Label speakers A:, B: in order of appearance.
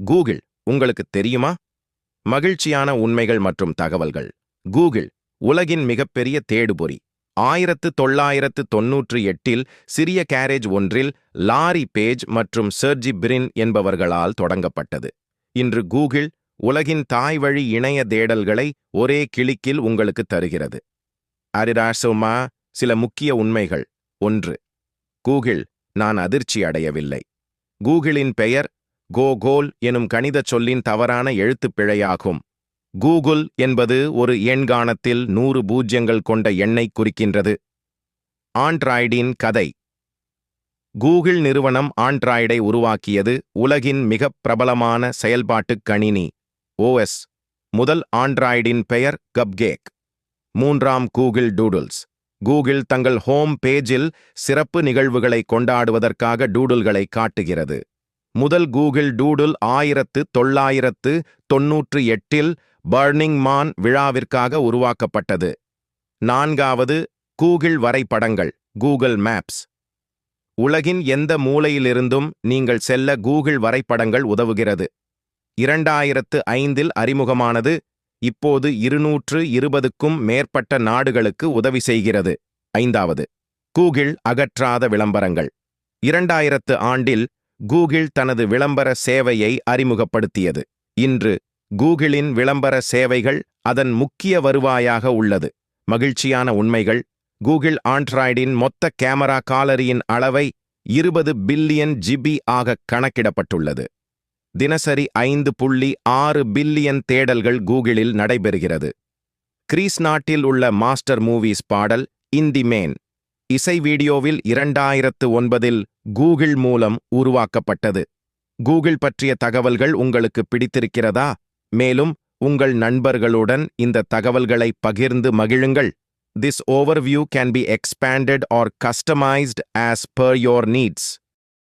A: Google உங்களுக்கு தெரியுமா? மகிழ்ச்சியான உண்மைகள் மற்றும் தகவல்கள். கூகிள் உலகின் மிகப்பெரிய தேடுபொறி. 1998இல் சிறிய கேரேஜ் ஒன்றில் லாரி பேஜ் மற்றும் செர்ஜி பிரின் என்பவர்களால் தொடங்கப்பட்டது. இன்று கூகிள் உலகின் தாய்வழி இணைய தேடல்களை ஒரே கிளிக்கில் உங்களுக்கு தருகிறது. அரிராசோமா சில முக்கிய உண்மைகள். 1. கூகிள் நான் அதிர்ச்சி அடையவில்லை. கூகிளின் பெயர் கோகோல் எனும் கணிதச் சொல்லின் தவறான எழுத்துப் பிழையாகும். கூகுள் என்பது ஒரு எண்காணத்தில் 100 பூஜ்யங்கள் கொண்ட எண்ணைக் குறிக்கின்றது. ஆண்ட்ராய்டின் கதை. கூகிள் நிறுவனம் ஆண்ட்ராய்டை உருவாக்கியது. உலகின் மிகப் பிரபலமான செயல்பாட்டுக் கணினி OS. முதல் ஆண்ட்ராய்டின் பெயர் கப்கேக். 3. Google doodles. கூகிள் தங்கள் ஹோம் பேஜில் சிறப்பு நிகழ்வுகளை கொண்டாடுவதற்காக டூடுல்களை காட்டுகிறது. முதல் கூகிள் டூடுல் 1998இல் பர்னிங் மான் விழாவிற்காக உருவாக்கப்பட்டது. 4. கூகிள் வரைபடங்கள் கூகிள் மேப்ஸ். உலகின் எந்த மூலையிலிருந்தும் நீங்கள் செல்ல கூகிள் வரைபடங்கள் உதவுகிறது. 2005இல் அறிமுகமானது. இப்போது 220க்கும் மேற்பட்ட நாடுகளுக்கு உதவி செய்கிறது. 5. கூகிள் அகற்றாத விளம்பரங்கள். 2000 ஆண்டில் கூகிள் தனது விளம்பர சேவையை அறிமுகப்படுத்தியது. இன்று கூகிளின் விளம்பர சேவைகள் அதன் முக்கிய வருவாயாக உள்ளது. மகிழ்ச்சியான உண்மைகள். கூகிள் ஆண்ட்ராய்டின் மொத்த கேமரா காலரியின் அளவை 20 பில்லியன் ஜிபி ஆக கணக்கிடப்பட்டுள்ளது. தினசரி 5.6 பில்லியன் தேடல்கள் கூகிளில் நடைபெறுகிறது. கிரீஸ் நாட்டில் உள்ள மாஸ்டர் மூவிஸ் பாடல் இந்தி மேன் இசை வீடியோவில் 2009இல் கூகிள் மூலம் உருவாக்கப்பட்டது. கூகிள் பற்றிய தகவல்கள் உங்களுக்கு பிடித்திருக்கிறதா? மேலும் உங்கள் நண்பர்களுடன் இந்த தகவல்களை பகிர்ந்து மகிழுங்கள். This overview can be expanded or customized as per your needs.